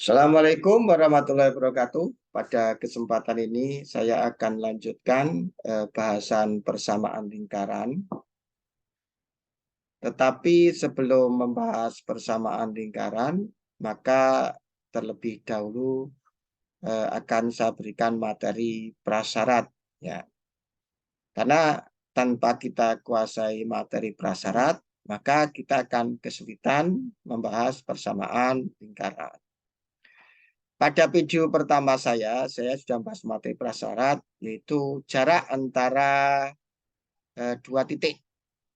Assalamualaikum warahmatullahi wabarakatuh. Pada kesempatan ini saya akan lanjutkan bahasan persamaan lingkaran. Tetapi sebelum membahas persamaan lingkaran, maka terlebih dahulu akan saya berikan materi prasyarat, ya. Karena tanpa kita kuasai materi prasyarat, maka kita akan kesulitan membahas persamaan lingkaran. Pada video pertama saya sudah membahas materi prasyarat, yaitu jarak antara dua titik.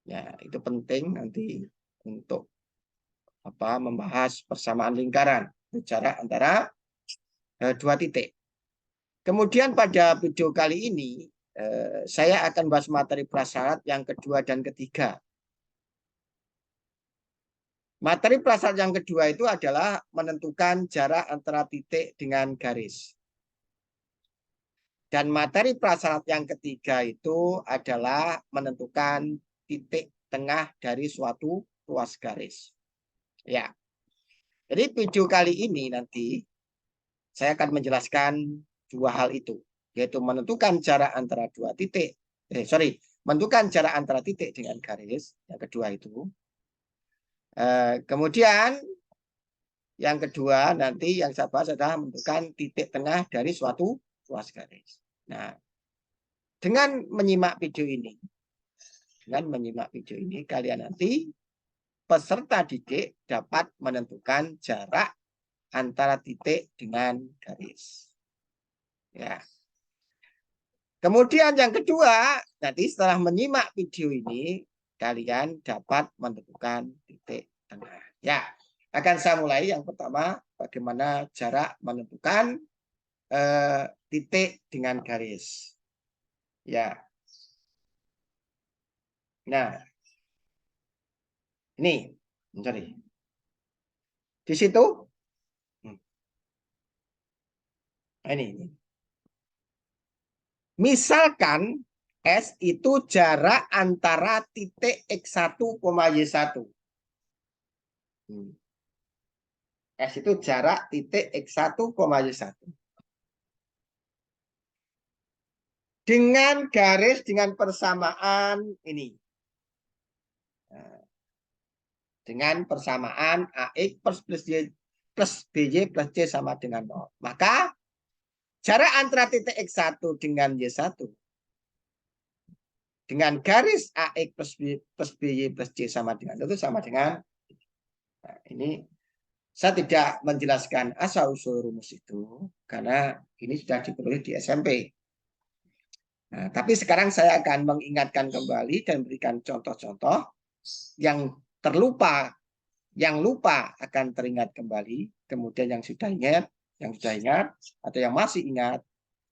Ya, itu penting nanti untuk membahas persamaan lingkaran, jarak antara dua titik. Kemudian pada video kali ini saya akan bahas materi prasyarat yang kedua dan ketiga. Materi prasyarat yang kedua itu adalah menentukan jarak antara titik dengan garis. Dan materi prasyarat yang ketiga itu adalah menentukan titik tengah dari suatu ruas garis. Ya. Jadi video kali ini nanti saya akan menjelaskan dua hal itu, yaitu menentukan jarak antara dua titik. Menentukan jarak antara titik dengan garis. Yang kedua itu. Kemudian yang kedua nanti yang saya bahas adalah menentukan titik tengah dari suatu ruas garis. Nah, dengan menyimak video ini, kalian nanti peserta didik dapat menentukan jarak antara titik dengan garis. Ya. Kemudian yang kedua, nanti setelah menyimak video ini, kalian dapat menentukan titik tengah. Ya, akan saya mulai. Yang pertama, bagaimana jarak menentukan titik dengan garis. Ya. Nah, ini, sorry. Di situ, nah, ini. Misalkan S itu jarak antara titik X1, Y1. S itu jarak titik X1, Y1. Dengan garis dengan persamaan ini. Dengan persamaan AX plus BY plus C sama dengan 0. Maka jarak antara titik X1 dengan Y1 dengan garis AX plus BY plus C sama dengan itu sama dengan. Nah, ini saya tidak menjelaskan asal-usul rumus itu karena ini sudah diperoleh di SMP. Nah, tapi sekarang saya akan mengingatkan kembali dan berikan contoh-contoh yang terlupa, yang lupa akan teringat kembali, kemudian yang sudah ingat atau yang masih ingat,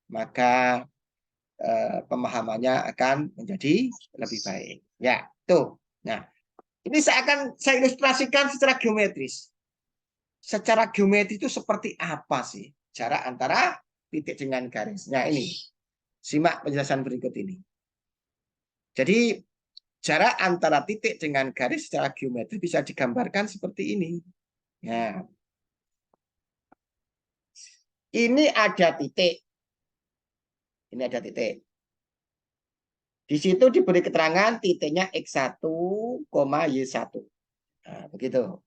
maka pemahamannya akan menjadi lebih baik. Ya, tuh. Nah, ini saya ilustrasikan secara geometris. Secara geometris itu seperti apa sih jarak antara titik dengan garis? Nah, ini. Simak penjelasan berikut ini. Jadi, jarak antara titik dengan garis secara geometris bisa digambarkan seperti ini. Nah, ini ada titik. Ini ada titik. Di situ diberi keterangan titiknya X1, Y1. Nah, begitu.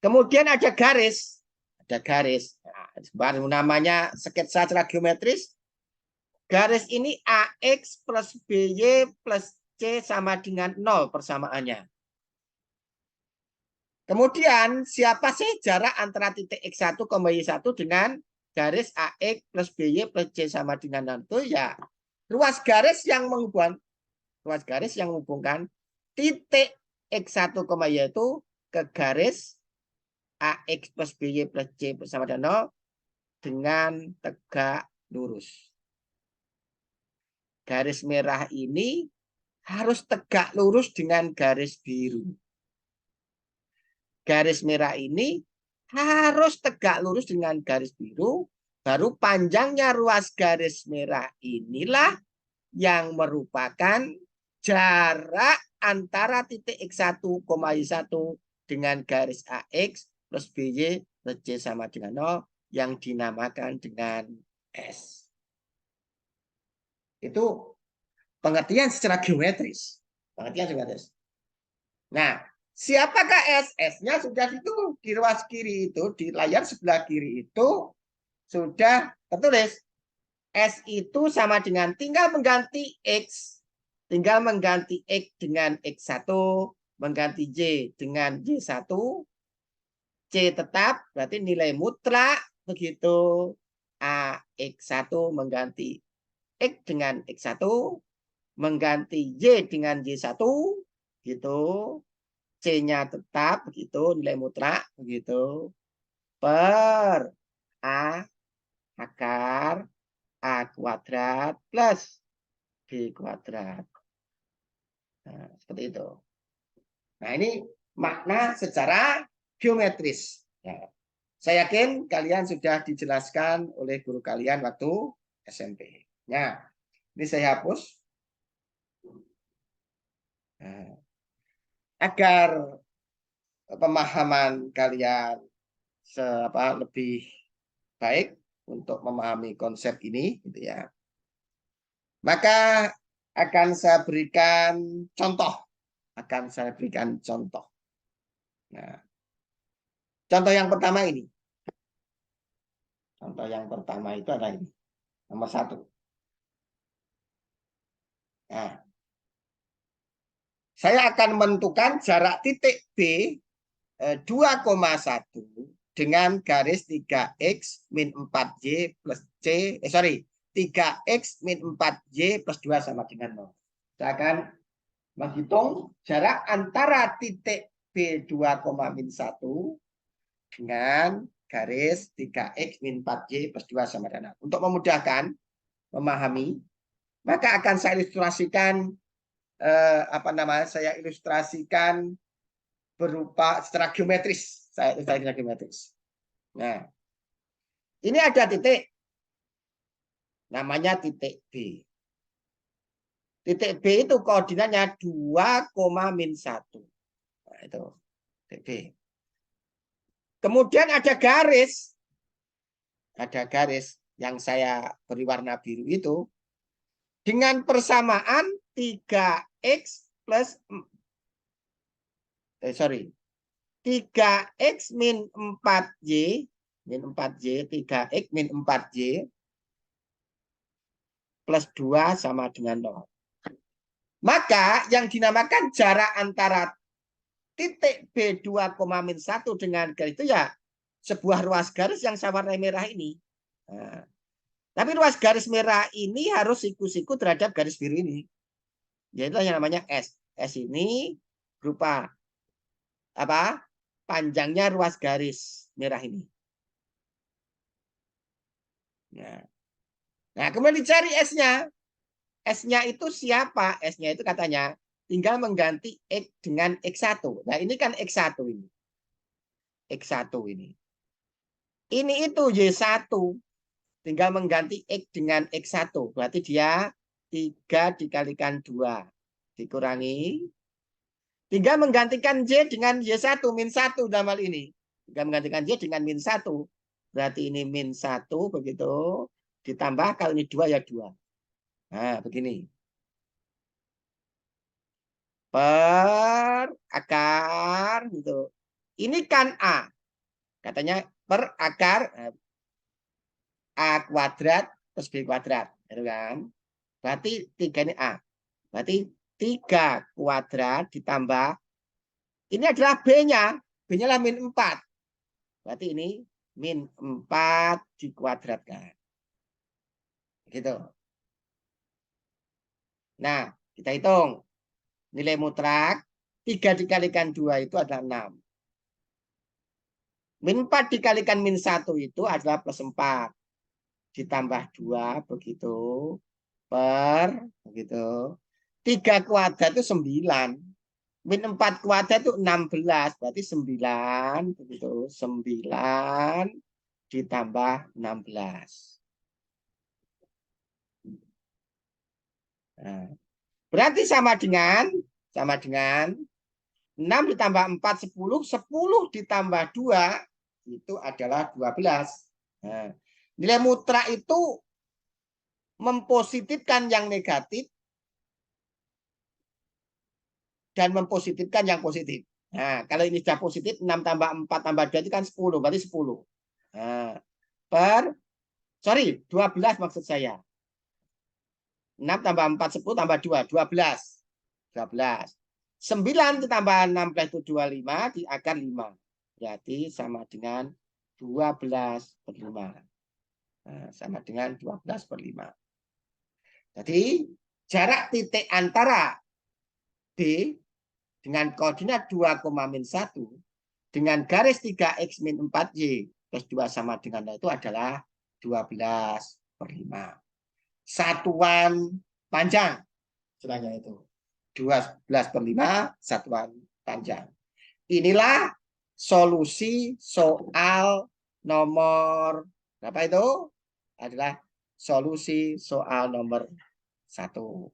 Kemudian ada garis. Ada garis. Nah, namanya sketsa secara geometris. Garis ini AX plus BY plus C sama dengan 0 persamaannya. Kemudian siapa sih jarak antara titik X1, Y1 dengan garis AX plus BY plus C sama dengan 0 itu? Ya, ruas garis yang menghubungkan titik X1, Y itu ke garis AX plus BY plus C bersama dengan 0 dengan tegak lurus. Garis merah ini harus tegak lurus dengan garis biru. Garis merah ini harus tegak lurus dengan garis biru. Baru panjangnya ruas garis merah inilah yang merupakan jarak antara titik X1, Y1 dengan garis AX plus BY plus C sama dengan 0 yang dinamakan dengan S. Itu pengertian secara geometris. Pengertian geometris. Nah, siapakah S? S-nya sudah itu di ruas kiri itu, di layar sebelah kiri itu sudah tertulis. S itu sama dengan tinggal mengganti X. Tinggal mengganti X dengan X1, mengganti Y dengan Y1. C tetap, berarti nilai mutlak begitu. A X1 mengganti X dengan X1, mengganti Y dengan Y1, gitu. C-nya tetap begitu, nilai mutlak begitu. Per A akar A kuadrat plus B kuadrat. Nah, seperti itu. Nah, ini makna secara geometris. Ya. Saya yakin kalian sudah dijelaskan oleh guru kalian waktu SMP. Nah, ini saya hapus. Nah, agar pemahaman kalian lebih baik untuk memahami konsep ini, gitu ya. Maka akan saya berikan contoh. Nah, contoh yang pertama ini. Contoh yang pertama itu adalah ini. Nomor 1. Nah, saya akan menentukan jarak titik B 2,1 dengan garis 3X min 4Y plus C. 3X min 4Y plus 2 sama dengan 0. Saya akan menghitung jarak antara titik B 2,1 dengan garis 3X min 4Y plus 2 sama dengan 0. Untuk memudahkan memahami, maka akan saya ilustrasikan saya ilustrasikan berupa secara geometris. Nah, ini ada titik namanya titik B. Titik B itu koordinatnya 2,-1. Nah, itu titik B. Kemudian ada garis. Ada garis yang saya beri warna biru itu dengan persamaan 3X plus 3X min 4Y 3X min 4Y plus 2 sama dengan 0. Maka yang dinamakan jarak antara titik B 2,-1 dengan garis itu ya sebuah ruas garis yang saya warnai merah ini. Nah, tapi ruas garis merah ini harus siku-siku terhadap garis biru ini. Yaitu yang namanya S. S ini berupa apa? Panjangnya ruas garis merah ini. Nah, kemudian dicari S-nya. S-nya itu siapa? S-nya itu katanya tinggal mengganti X dengan X1. Nah, ini kan X1 ini. X1 ini. Ini itu Y1. Tinggal mengganti X dengan X1. Berarti dia 3 dikalikan 2. Dikurangi. Tinggal menggantikan Y dengan Y1 min 1 dalam hal ini. Tinggal menggantikan Y dengan min 1. Berarti ini min 1 begitu. Ditambah kalau ini 2 ya 2. Nah, begini. Per akar gitu. Ini kan A. Katanya per akar A kuadrat plus B kuadrat, gitu kan? Berarti 3 ini A. Berarti 3 kuadrat ditambah ini adalah B-nya. B-nya lah min 4. Berarti ini min 4 dikuadratkan. Gitu. Nah, kita hitung. Nilai mutlak 3 dikalikan 2 itu adalah 6. Min 4 dikalikan min 1 itu adalah plus 4. Ditambah 2 begitu. Per begitu. 3 kuadrat itu 9. Min 4 kuadrat itu 16. Berarti 9 begitu. 9 ditambah 16. Nah, berarti sama dengan 6 ditambah 4 10, 10 ditambah 2 itu adalah 12. Nah, nilai mutlak itu mempositifkan yang negatif dan mempositifkan yang positif. Nah, kalau ini sudah positif, 6 tambah 4 tambah 2 itu kan 10, berarti 10. Nah, 12 maksud saya. 6 tambah 4, 10 tambah 2, 12. 12. 9 ditambah 16 itu 25, di akar 5. Berarti sama dengan 12/5. Nah, sama dengan 12/5. Jadi, jarak titik antara B dengan koordinat 2,-1 dengan garis 3x min 4y plus 2 sama dengan itu adalah 12/5. Satuan panjang istilahnya itu. 12/5 satuan panjang. Inilah solusi soal nomor berapa itu? Adalah solusi soal nomor 1.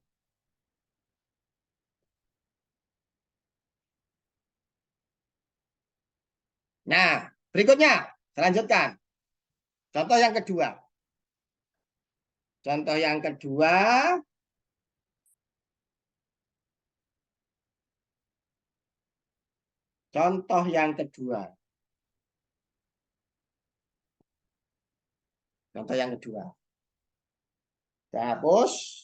Nah, berikutnya saya lanjutkan. Contoh yang kedua. Contoh yang kedua. Contoh yang kedua. Contoh yang kedua. Saya hapus.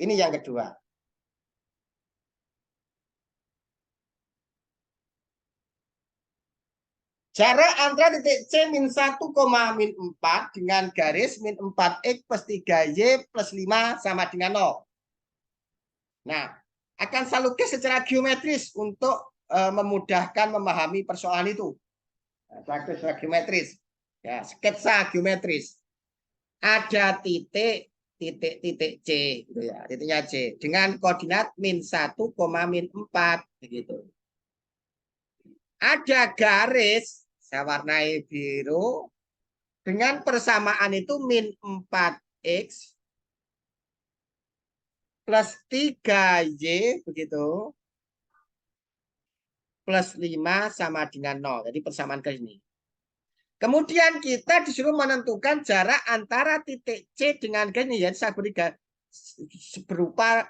Ini yang kedua. Jarak antara titik C min 1, min 4 dengan garis min 4x plus 3y plus 5 sama dengan 0. Nah, akan saya lukis secara geometris untuk memudahkan memahami persoalan itu. Secara geometris. Ya, sketsa geometris. Ada titik C gitu ya, titiknya C dengan koordinat min 1, min 4 begitu. Ada garis saya warnai biru dengan persamaan itu min 4x plus 3y begitu plus 5 sama dengan 0. Jadi persamaan ke sini. Kemudian kita disuruh menentukan jarak antara titik C dengan garis ini. Jadi saya berikan berupa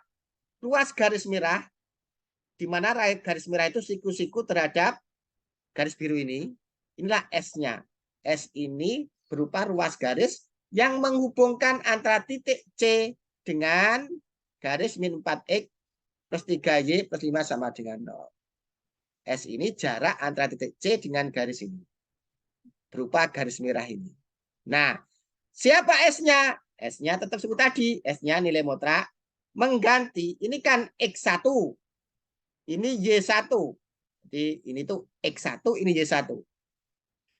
ruas garis merah, di mana garis merah itu siku-siku terhadap garis biru ini. Inilah S-nya. S ini berupa ruas garis yang menghubungkan antara titik C dengan garis min 4x plus 3y plus 5 sama dengan 0. S ini jarak antara titik C dengan garis ini. Berupa garis merah ini. Nah, siapa S-nya? S-nya tetap sebut tadi. S-nya nilai mutlak mengganti. Ini kan X1. Ini Y1. Jadi ini tuh X1, ini Y1.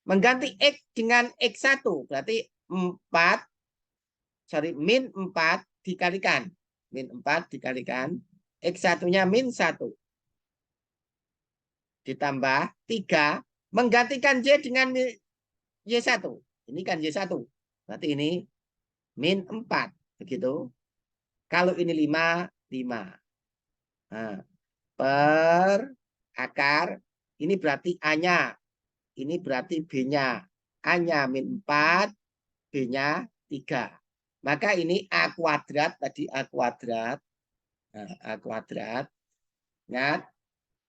Mengganti X dengan X1 berarti 4 min 4 dikalikan. Min 4 dikalikan X1-nya min 1. Ditambah 3 menggantikan Y dengan Y1. Ini kan Y1. Berarti ini min 4 begitu. Kalau ini 5, 5. Nah, per akar ini berarti A-nya. Ini berarti B-nya. A-nya min 4, B-nya 3. Maka ini A kuadrat, tadi A kuadrat. Nah, A kuadrat. Ingat,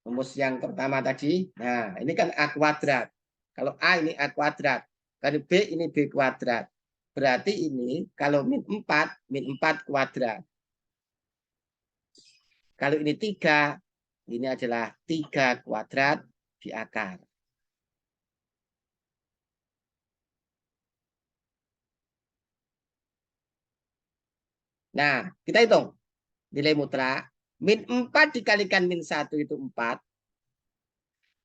rumus yang pertama tadi. Nah, ini kan A kuadrat. Kalau A ini A kuadrat. Kalau B ini B kuadrat. Berarti ini kalau min 4 kuadrat. Kalau ini 3, ini adalah 3 kuadrat di akar. Nah, kita hitung. Nilai mutlak. Min 4 dikalikan min 1 itu 4.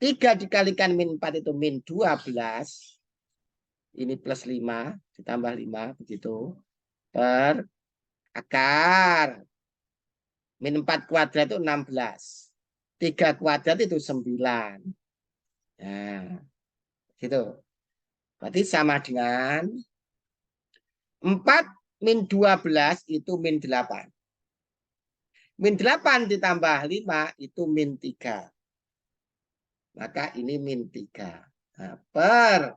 3 dikalikan min 4 itu min 12. Ini plus 5. Ditambah 5. Begitu. Per akar. Min 4 kuadrat itu 16. 3 kuadrat itu 9. Nah, gitu. Berarti sama dengan 4 min 12 itu min 8. Min 8 ditambah 5 itu min 3. Maka ini min 3. Nah, per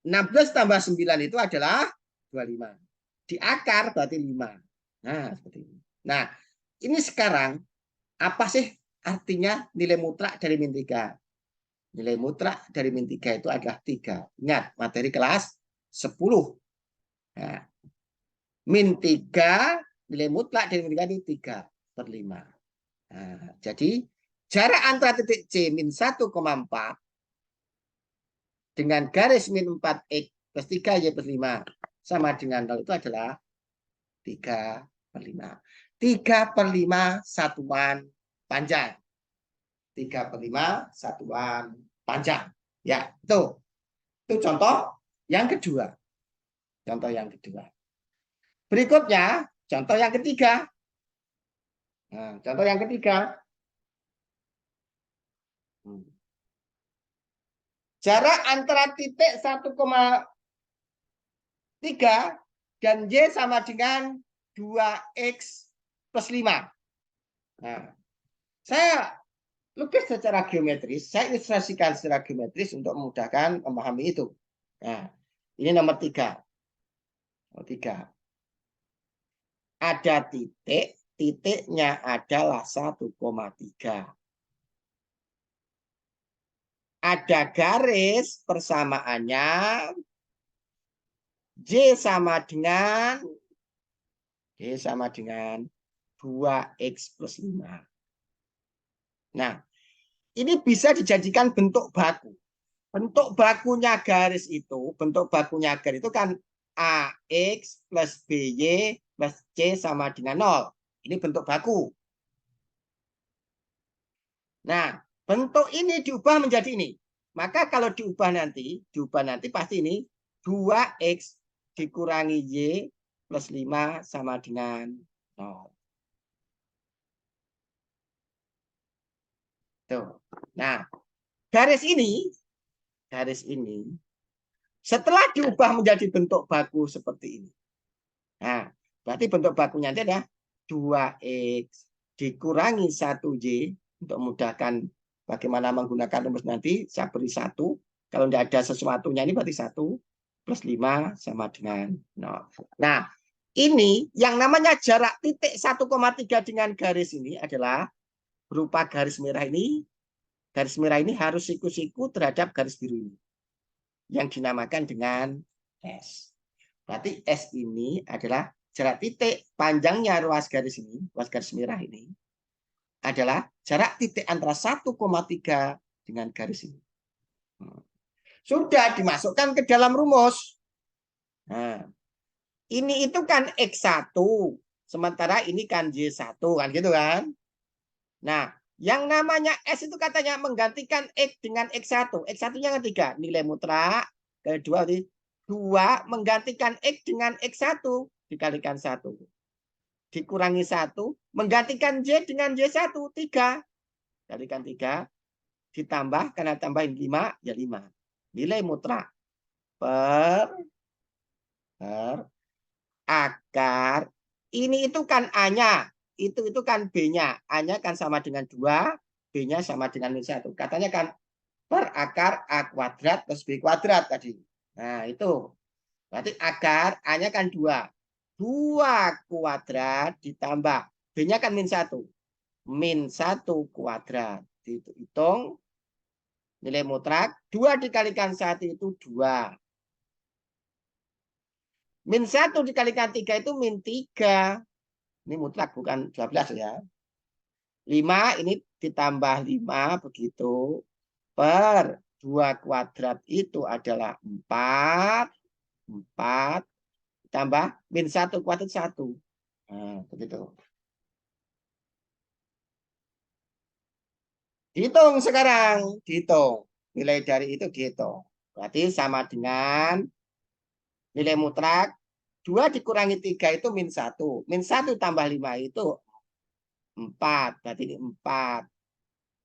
16 tambah 9 itu adalah 25. Di akar berarti 5. Nah, seperti ini. Nah, ini sekarang apa sih artinya nilai mutlak dari min 3? Nilai mutlak dari min 3 itu adalah 3. Ingat, materi kelas 10. Nah, min 3, nilai mutlak dari min 3 itu 3/5. Nah, jadi jarak antara titik C min 1,4 dengan garis min 4X plus 3Y+5 sama dengan 0 itu adalah 3/5. 3/5 satuan panjang. 3/5 satuan panjang. Ya, itu. Itu contoh yang kedua. Contoh yang kedua. Berikutnya, contoh yang ketiga. Nah, contoh yang ketiga. Jarak antara titik 1,3 dan Y sama dengan 2X plus 5. Nah, saya lukis secara geometris, saya ilustrasikan secara geometris untuk memudahkan memahami itu. Nah, ini nomor 3. Nomor 3. Ada titik, titiknya adalah 1,3. Ada garis persamaannya Y sama dengan 2X plus 5. Nah, ini bisa dijadikan bentuk baku. Bentuk bakunya garis itu, kan AX plus BY plus C sama dengan 0. Ini bentuk baku. Nah, bentuk ini diubah menjadi ini. Maka kalau diubah nanti pasti ini 2X dikurangi Y plus 5 sama dengan 0. Tuh. Nah, garis ini setelah diubah menjadi bentuk baku seperti ini. Nah, berarti bentuk bakunya itu adalah 2X dikurangi 1Y untuk memudahkan bagaimana menggunakan rumus nanti. Saya beri 1. Kalau tidak ada sesuatunya ini berarti 1 plus 5 sama dengan 0. Nah, ini yang namanya jarak titik 1,3 dengan garis ini adalah berupa garis merah ini. Garis merah ini harus siku-siku terhadap garis biru ini, yang dinamakan dengan S. Berarti S ini adalah jarak titik panjangnya ruas garis ini, ruas garis merah ini, adalah jarak titik antara 1,3 dengan garis ini. Sudah dimasukkan ke dalam rumus. Nah, ini itu kan X1, sementara ini kan Y1, kan gitu kan? Nah, yang namanya S itu katanya menggantikan X dengan X1. X1-nya kan 3, nilai mutlak. Kedua, 2 menggantikan X dengan X1 dikalikan 1. Dikurangi 1, menggantikan Y dengan Y1, 3. Kalikan 3, ditambah, karena tambahin 5, ya 5. Nilai mutlak per akar. Ini itu kan A-nya, itu kan B-nya. A-nya kan sama dengan 2, B-nya sama dengan min 1. Katanya kan per akar A kuadrat plus B kuadrat tadi. Nah, itu. Berarti akar A-nya kan 2. 2 kuadrat ditambah. B-nya kan min 1. Min 1 kuadrat. Hitung nilai mutlak. 2 dikalikan 1 itu 2. Min 1 dikalikan 3 itu min 3. Ini mutlak bukan 12 ya. 5 ini ditambah 5 begitu. Per 2 kuadrat itu adalah 4. 4 tambah min 1 kuadrat 1. Nah, begitu. Dihitung sekarang. Dihitung. Nilai dari itu dihitung. Berarti sama dengan nilai mutlak 2 dikurangi 3 itu min 1. Min 1 tambah 5 itu 4. Berarti ini 4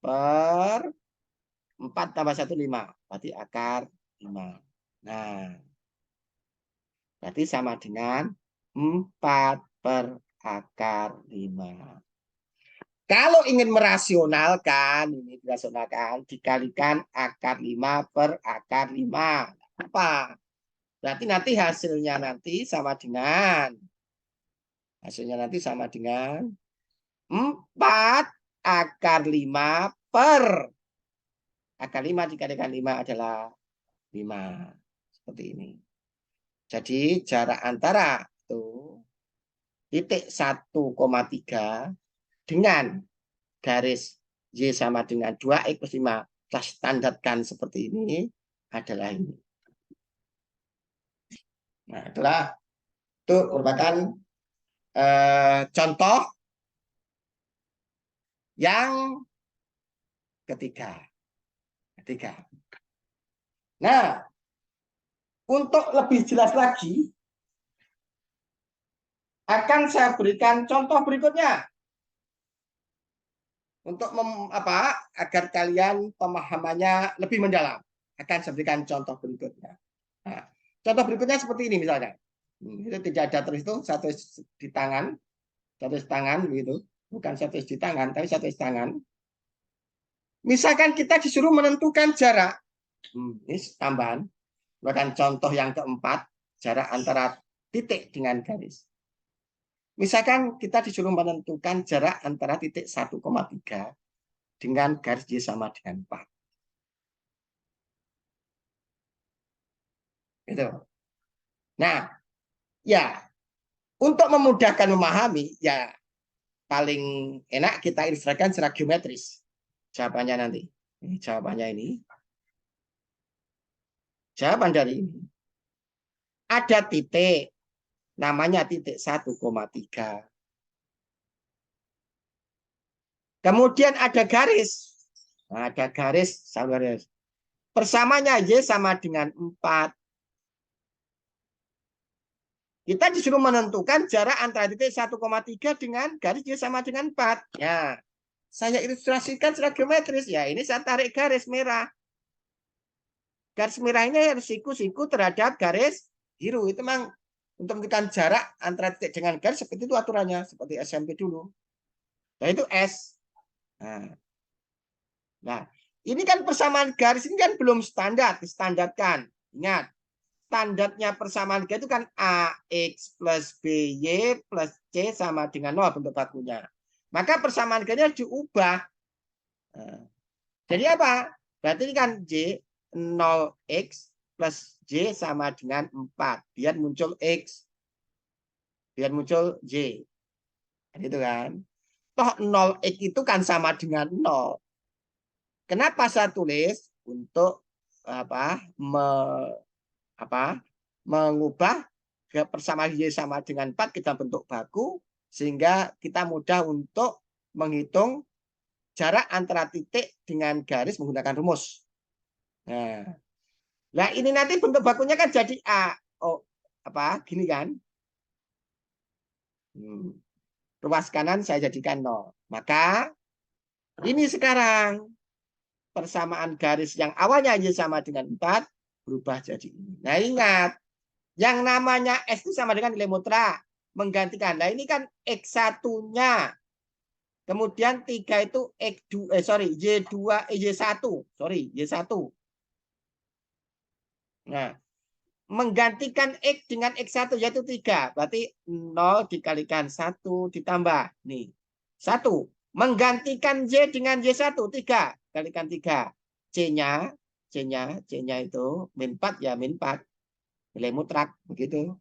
per 4 tambah 1, 5. Berarti akar 5. Nah, berarti sama dengan 4 per akar 5. Kalau ingin merasionalkan, ini dirasionalkan, dikalikan akar 5 per akar 5. Apa? Berarti nanti hasilnya nanti sama dengan, sama dengan 4 akar 5 per akar 5 dikalikan 5 adalah 5. Seperti ini. Jadi jarak antara itu titik 1,3 dengan garis Y sama dengan 2X plus 5. Kita standarkan seperti ini adalah ini. Nah, itulah itu merupakan contoh yang ketiga. Nah, untuk lebih jelas lagi, akan saya berikan contoh berikutnya. Untuk agar kalian pemahamannya lebih mendalam. Akan saya berikan contoh berikutnya. Nah, contoh berikutnya seperti ini misalnya. Itu tidak ada tulis itu satu di tangan, satu di tangan begitu. Bukan satu di tangan, tapi satu di tangan. Misalkan kita disuruh menentukan jarak. Ini tambahan. Bahkan contoh yang keempat, jarak antara titik dengan garis. Misalkan kita disuruh menentukan jarak antara titik 1,3 dengan garis Y sama dengan 4. Gitu. Nah, ya, untuk memudahkan memahami, ya paling enak kita ilustrasikan secara geometris. Jawabannya nanti. Ini jawabannya ini. Jawaban dari ini. Ada titik, namanya titik 1,3. Kemudian ada garis. Nah, ada garis, persamanya Y sama dengan 4. Kita disuruh menentukan jarak antara titik 1,3 dengan garis Y sama dengan 4. Ya, saya ilustrasikan secara geometris. Ya, ini saya tarik garis merah. Garis merah ini harus siku-siku terhadap garis biru. Itu memang untuk menentukan jarak antara titik dengan garis seperti itu aturannya. Seperti SMP dulu. Nah, itu S. Nah, ini kan persamaan garis ini kan belum standar. Distandarkan. Ingat. Standarnya persamaan itu kan AX plus BY plus C sama dengan 0 bentuk bakunya. Maka persamaan harus diubah. Jadi apa? Berarti ini kan J 0X plus J sama dengan 4. Biar muncul X. Biar muncul J. Itu kan. Toh 0X itu kan sama dengan 0. Kenapa saya tulis? Untuk mengubah ke persamaan Y sama dengan 4 kita bentuk baku sehingga kita mudah untuk menghitung jarak antara titik dengan garis menggunakan rumus. Nah, ini nanti bentuk bakunya kan jadi A. Oh, gini kan? Ruas kanan saya jadikan 0. Maka ini sekarang persamaan garis yang awalnya Y sama dengan 4 berubah jadi ini. Nah, ingat yang namanya S itu sama dengan nilai mutlak. Menggantikan. Nah, ini kan X1-nya. Kemudian 3 itu Y2, Y1. Y1. Nah, menggantikan X dengan X1 yaitu 3. Berarti 0 dikalikan 1 ditambah. Nih, 1. Menggantikan Y dengan Y1, 3. Kalikan 3. C-nya itu min 4 ya min 4. Nilai mutlak begitu.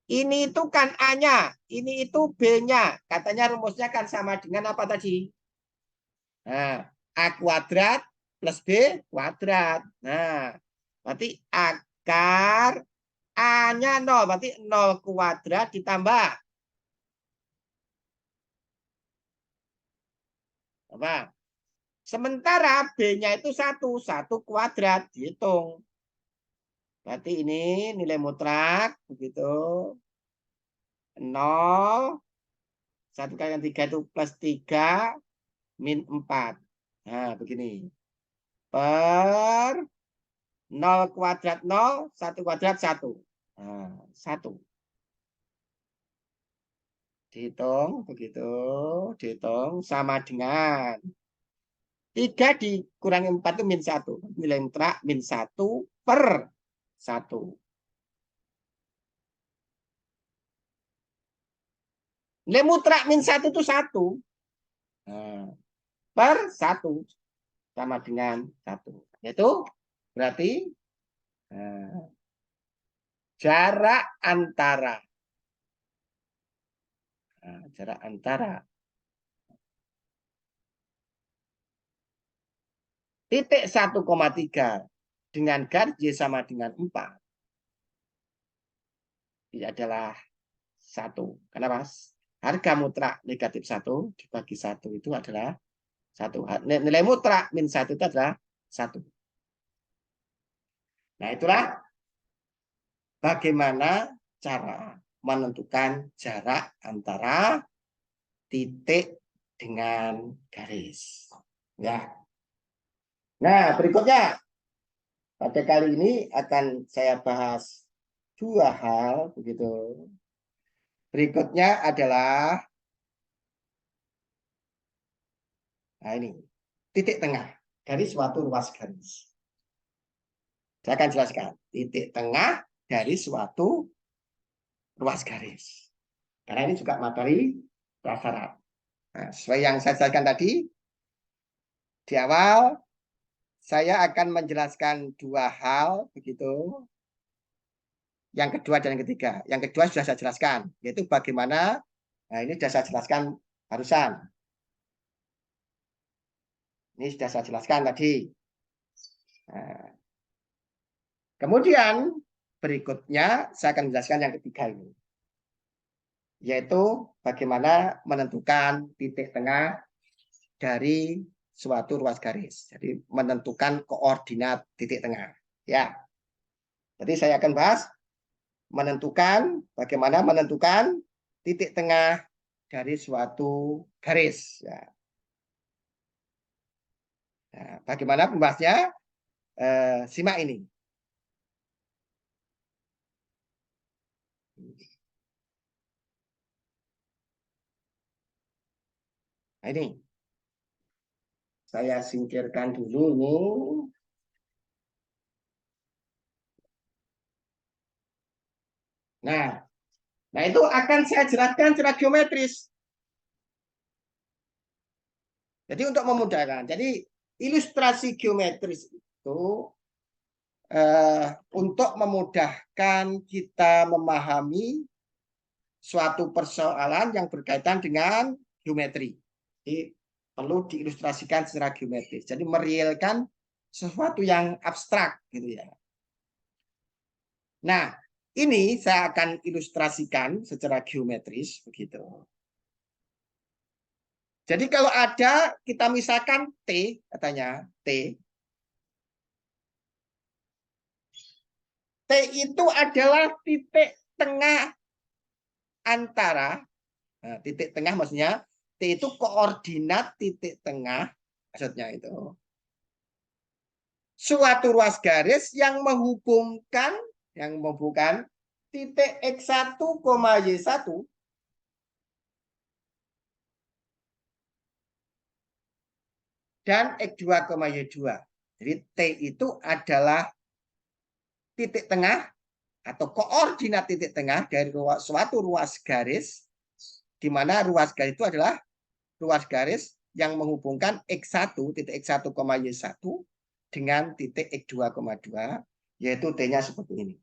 Ini itu kan A-nya, ini itu B-nya. Katanya rumusnya kan sama dengan apa tadi? Nah, A kuadrat plus B kuadrat. Nah, berarti akar A-nya 0, berarti 0 kuadrat ditambah apa? Sementara B-nya itu 1 kuadrat dihitung. Berarti ini nilai mutlak begitu. 0 1 kali 3 itu plus 3 min 4. Nah, begini. Per 0 kuadrat 0, 1 kuadrat 1. Nah, 1. Dihitung begitu, dihitung sama dengan 3 dikurangi 4 itu min 1. Nilai mutlak min 1 per 1. Nilai mutlak min 1 itu 1. Nah, per 1 sama dengan 1. Itu berarti jarak antara jarak antara titik 1,3 dengan garis Y sama dengan 4 ini adalah 1. Kenapa? Harga mutlak negatif 1 dibagi 1 itu adalah 1. Nilai mutlak min 1 itu adalah 1. Nah, itulah bagaimana cara menentukan jarak antara titik dengan garis. Ya. Nah, berikutnya pada kali ini akan saya bahas 2 hal begitu. Berikutnya adalah ini titik tengah dari suatu ruas garis. Saya akan jelaskan titik tengah dari suatu ruas garis. Karena ini juga materi prasarat. Nah, sesuai yang saya jelaskan tadi di awal, saya akan menjelaskan 2 hal begitu. Yang kedua dan yang ketiga. Yang kedua sudah saya jelaskan, yaitu bagaimana. Nah, ini sudah saya jelaskan barusan. Ini sudah saya jelaskan tadi. Nah, kemudian berikutnya saya akan menjelaskan yang ketiga ini, yaitu bagaimana menentukan titik tengah dari suatu ruas garis. Jadi menentukan koordinat titik tengah. Ya, jadi saya akan bahas bagaimana menentukan titik tengah dari suatu garis. Ya. Nah, bagaimana pembahasnya? Simak ini. Nah, ini saya singkirkan dulu ini. Nah, itu akan saya jelaskan secara geometris. Jadi untuk memudahkan, jadi ilustrasi geometris itu untuk memudahkan kita memahami suatu persoalan yang berkaitan dengan geometri. Jadi perlu diilustrasikan secara geometris. Jadi merealkan sesuatu yang abstrak gitu ya. Nah, ini saya akan ilustrasikan secara geometris begitu. Jadi kalau ada kita misalkan T katanya T. T itu adalah titik tengah antara titik tengah maksudnya T itu koordinat titik tengah maksudnya itu suatu ruas garis yang menghubungkan titik X1, Y1 dan X2, Y2. Jadi T itu adalah titik tengah atau koordinat titik tengah dari suatu ruas garis, di mana ruas garis itu adalah ruas garis yang menghubungkan X1, titik X1, Y1 dengan titik X2, 2, yaitu T-nya seperti ini.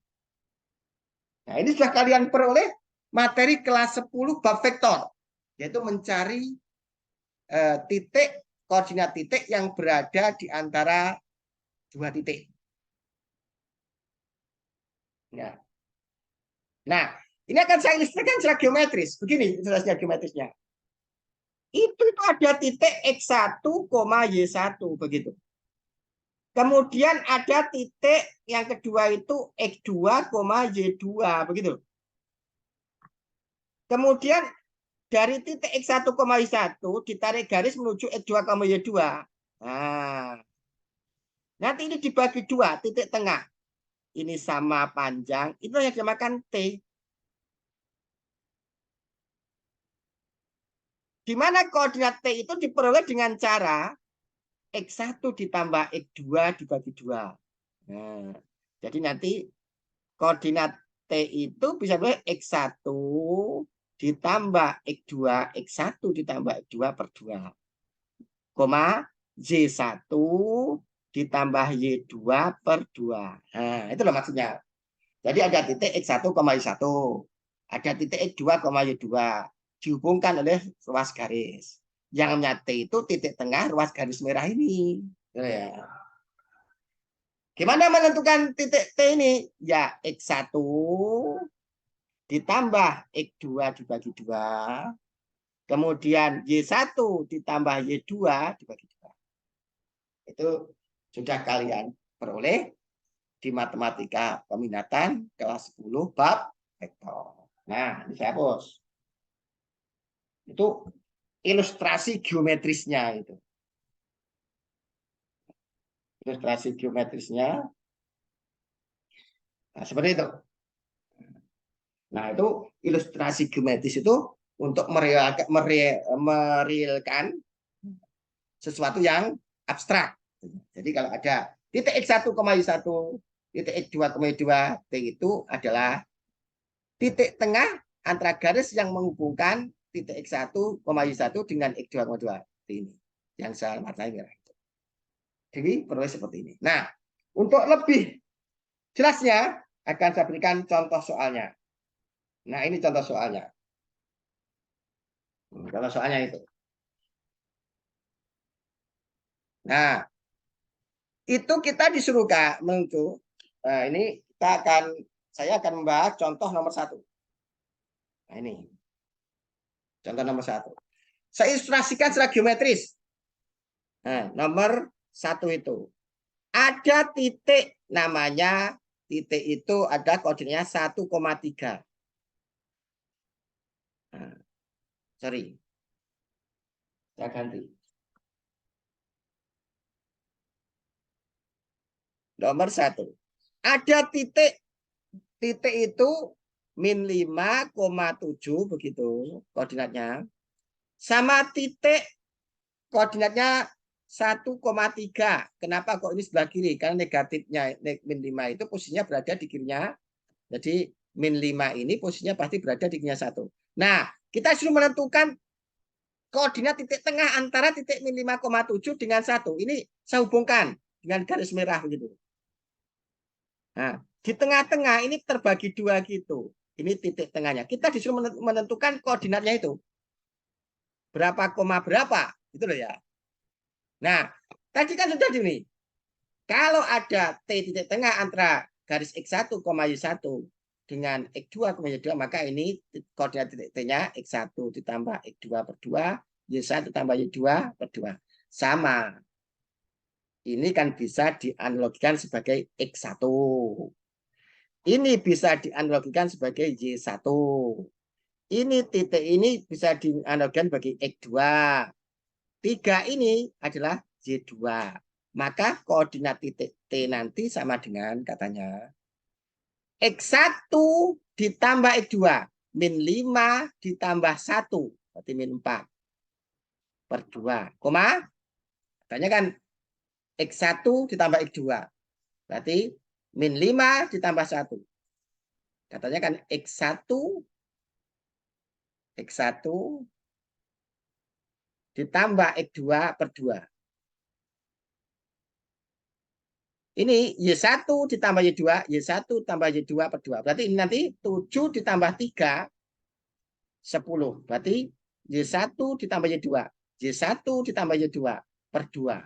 Nah, ini sudah kalian peroleh materi kelas 10 bab vektor, yaitu mencari titik, koordinat titik yang berada di antara dua titik. Ya. Nah, ini akan saya ilustrasikan secara geometris. Begini ilustrasinya geometrisnya. Itu ada titik X1, Y1 begitu. Kemudian ada titik yang kedua itu X2, Y2 begitu. Kemudian dari titik X1, Y1 ditarik garis menuju X2, Y2. Nah, nanti ini dibagi dua titik tengah. Ini sama panjang, itu yang dinamakan T. Di mana koordinat T itu diperoleh dengan cara X1 ditambah X2 dibagi 2. Nah, jadi nanti koordinat T itu bisa boleh X1 ditambah X2, X1 ditambah X2 per 2. Koma, Y1 ditambah Y2 per 2. Nah, itu loh maksudnya. Jadi ada titik X1, Y1. Ada titik X2, Y2. Dihubungkan oleh ruas garis. Yang nyata itu titik tengah ruas garis merah ini. Ya. Gimana menentukan titik T ini? Ya, X1 ditambah X2 dibagi 2. Kemudian Y1 ditambah Y2 dibagi 2. Itu sudah kalian peroleh di matematika peminatan kelas 10 bab vektor. Nah, ini saya hapus. Itu ilustrasi geometrisnya itu. Ilustrasi geometrisnya. Nah, seperti itu. Nah, itu ilustrasi geometris itu untuk merealkan sesuatu yang abstrak. Jadi kalau ada titik X1, Y1, titik X2, Y2, T itu adalah titik tengah antara garis yang menghubungkan titik X1, Y1 dengan X2, Y2. Ini yang saya maknai. Jadi perlu seperti ini. Nah, untuk lebih jelasnya akan saya berikan contoh soalnya. Nah, ini contoh soalnya. Contoh soalnya itu. Nah, itu kita disuruh Kak menuju. Nah, ini saya akan membahas contoh nomor 1. Nah, ini contoh nomor 1. Saya ilustrasikan secara geometris. Nah, nomor 1 itu. Ada titik namanya, titik itu ada koordinatnya 1,3. Nah, sorry. Saya ganti. Nomor 1. Ada titik itu min 5,7 begitu koordinatnya. Sama titik koordinatnya 1,3. Kenapa kok ini sebelah kiri? Karena negatifnya min 5 itu posisinya berada di kirinya. Jadi min 5 ini posisinya pasti berada di kirinya 1. Nah, kita suruh menentukan koordinat titik tengah antara titik min 5,7 dengan 1. Ini saya hubungkan dengan garis merah begitu. Nah, di tengah-tengah ini terbagi 2 gitu. Ini titik tengahnya. Kita disuruh menentukan koordinatnya itu. Berapa koma berapa. Itu loh ya. Nah, tadi kan sudah ini. Kalau ada T titik tengah antara garis X1, Y1 dengan X2, Y2, maka ini koordinat titik T-nya X1 ditambah X2 per 2, Y1 tambah Y2 per 2. Sama. Ini kan bisa dianalogikan sebagai X1. Ini bisa dianalogikan sebagai Y1. Ini titik ini bisa dianalogikan sebagai X2. 3 ini adalah Y2. Maka koordinat titik T nanti sama dengan katanya X1 ditambah X2. Min 5 ditambah 1. Berarti min 4. Per 2. Koma. Katanya kan X1 ditambah X2. Berarti min 5 ditambah 1. Katanya kan X1 ditambah X2 per 2. Ini Y1 ditambah Y2, Y1 tambah Y2 per 2. Berarti ini nanti 7 ditambah 3, 10. Berarti Y1 ditambah Y2. Y1 ditambah Y2 per 2.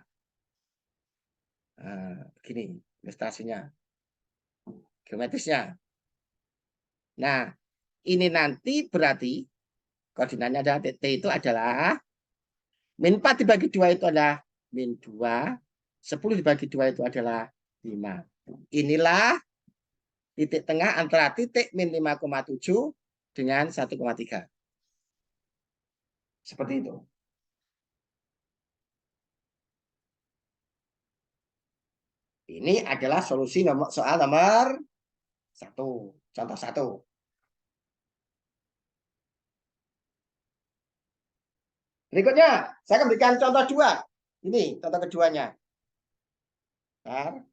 Nah, begini ilustrasinya. Geometrisnya. Nah, ini nanti berarti koordinatnya adalah T itu adalah min 4 dibagi 2 itu adalah min 2. 10 dibagi 2 itu adalah 5. Inilah titik tengah antara titik min 5,7 dengan 1,3. Seperti itu. Ini adalah solusi soal nomor 1. Contoh 1. Berikutnya, saya akan berikan contoh dua. Ini contoh keduanya. Bentar.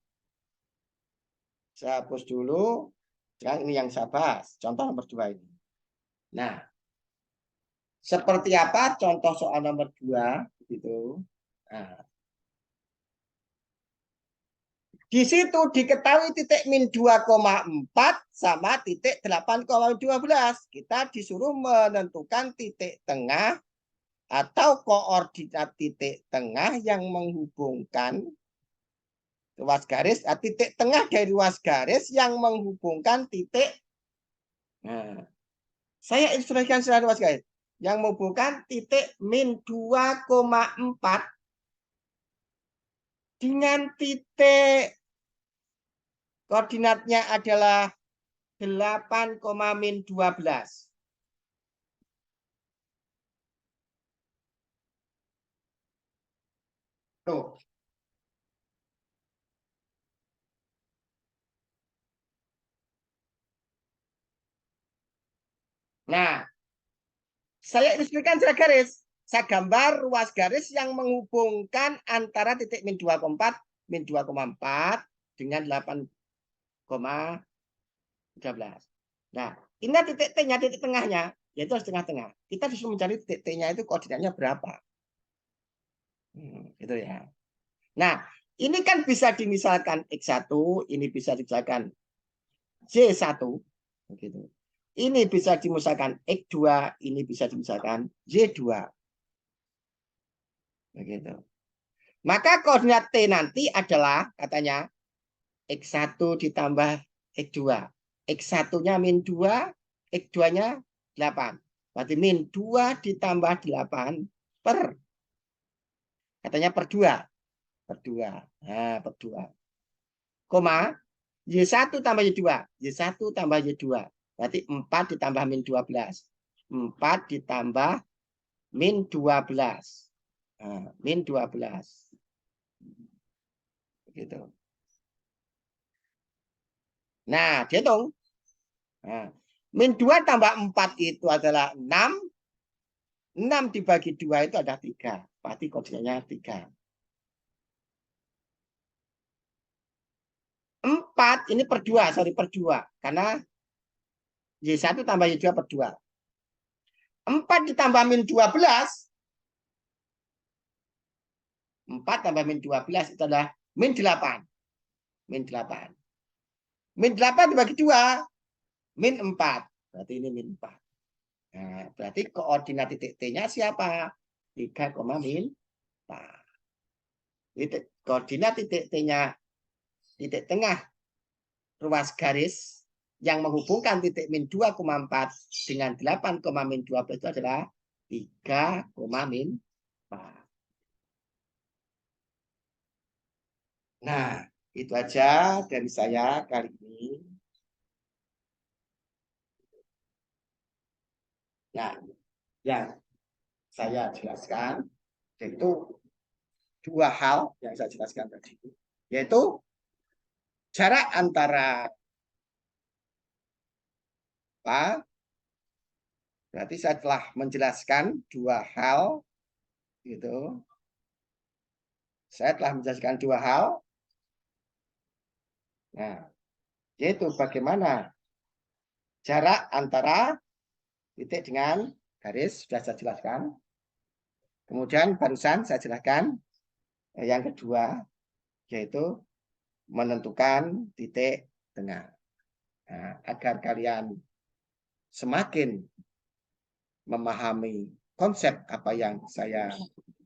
Saya hapus dulu. Sekarang ini yang saya bahas. Contoh nomor dua ini. Nah, seperti apa contoh soal nomor dua? Gitu. Nah, di situ diketahui titik min 2,4 sama titik 8,12. Kita disuruh menentukan titik tengah atau koordinat titik tengah yang menghubungkan ruas garis, titik tengah dari ruas garis yang menghubungkan titik. Nah, saya instruksikan secara ruas garis yang menghubungkan titik min 2,4 dengan titik koordinatnya adalah 8,-12. Tuh. Nah, saya instruksikan secara garis. Saya gambar ruas garis yang menghubungkan antara titik min 2,4 dengan 8,13. Nah, ini titik T-nya, titik tengahnya, yaitu harus tengah-tengah. Kita disuruh mencari titik T-nya itu koordinatnya berapa. Gitu ya. Nah, ini kan bisa dimisalkan X1, ini bisa dimisalkan Y1. Begitu. Ini bisa dimisalkan X2, ini bisa dimisalkan Y2. Begitu. Maka koordinat T nanti adalah katanya X1 ditambah X2. X1-nya min 2, X2-nya 8. Berarti min 2 ditambah 8 per, katanya per 2. Per 2. Nah, per 2. Koma, Y1 tambah Y2. Y1 tambah Y2. Berarti 4 ditambah min 12. 4 ditambah min 12. Nah, min 12. Begitu. Nah, dihitung. Nah, min 2 tambah 4 itu adalah 6. 6 dibagi 2 itu ada 3. Berarti koordinatnya 3. 4 ini per 2. Sorry, per 2. Karena Y1 tambah Y2 per 2. 4 ditambah min 12. 4 tambah min 12 itu adalah min 8. Min 8. Min 8 dibagi 2. Min 4. Berarti ini min 4. Nah, berarti koordinat titik T-nya siapa? 3, min 4. Titik, koordinat titik T-nya, titik tengah ruas garis yang menghubungkan titik min 2,4 dengan 8, min 12 itu adalah 3, min 4. Nah, itu aja dari saya kali ini. Nah, yang saya jelaskan yaitu dua hal yang saya jelaskan tadi, yaitu jarak antara apa? Berarti saya telah menjelaskan dua hal, gitu. Saya telah menjelaskan dua hal. Nah, yaitu bagaimana jarak antara titik dengan garis sudah saya jelaskan. Kemudian barusan saya jelaskan yang kedua, yaitu menentukan titik tengah. Nah, agar kalian semakin memahami konsep apa yang saya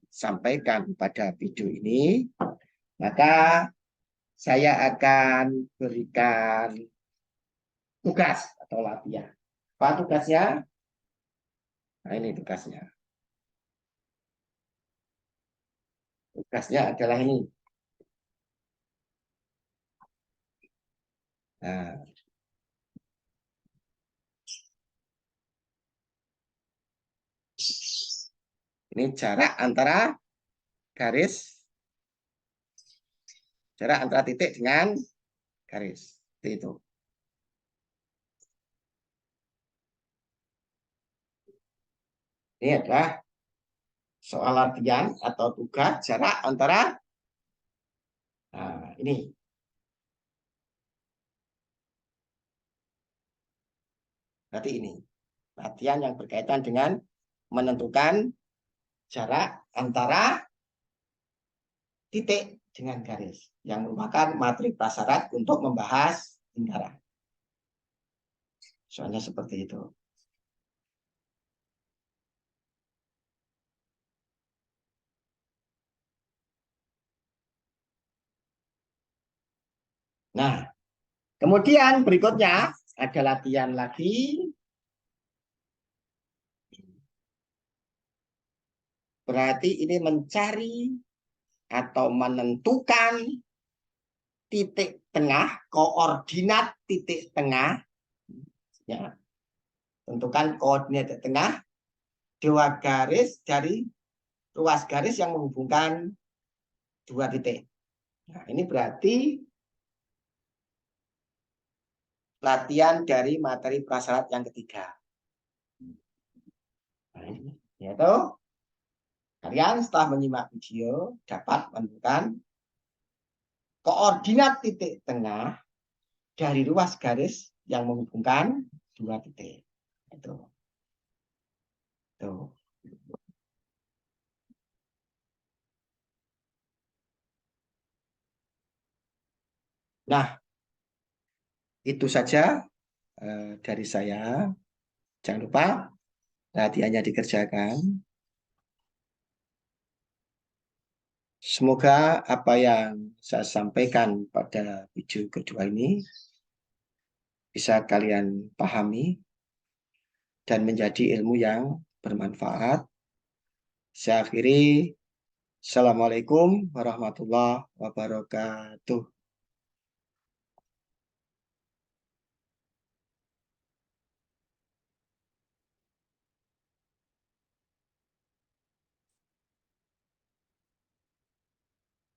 sampaikan pada video ini, maka saya akan berikan tugas atau latihan. Apa tugasnya? Nah, ini tugasnya. Tugasnya adalah ini. Nah, ini jarak antara garis, jarak antara titik dengan garis. Itu. Ini adalah soal latihan atau tugas jarak antara ini. Berarti ini latihan yang berkaitan dengan menentukan jarak antara titik dengan garis yang merupakan materi prasyarat untuk membahas lingkaran. Soalnya seperti itu. Nah, kemudian berikutnya ada latihan lagi. Berarti ini mencari atau menentukan titik tengah, koordinat titik tengah. Ya. Tentukan koordinat titik tengah dua garis dari ruas garis yang menghubungkan dua titik. Nah, ini berarti latihan dari materi prasyarat yang ketiga. Nah, ini, yaitu kalian setelah menyimak video dapat menentukan koordinat titik tengah dari ruas garis yang menghubungkan dua titik. Itu. Tuh. Nah, itu saja dari saya. Jangan lupa latihannya dikerjakan. Semoga apa yang saya sampaikan pada video kedua ini bisa kalian pahami dan menjadi ilmu yang bermanfaat. Saya akhiri. Assalamualaikum warahmatullahi wabarakatuh.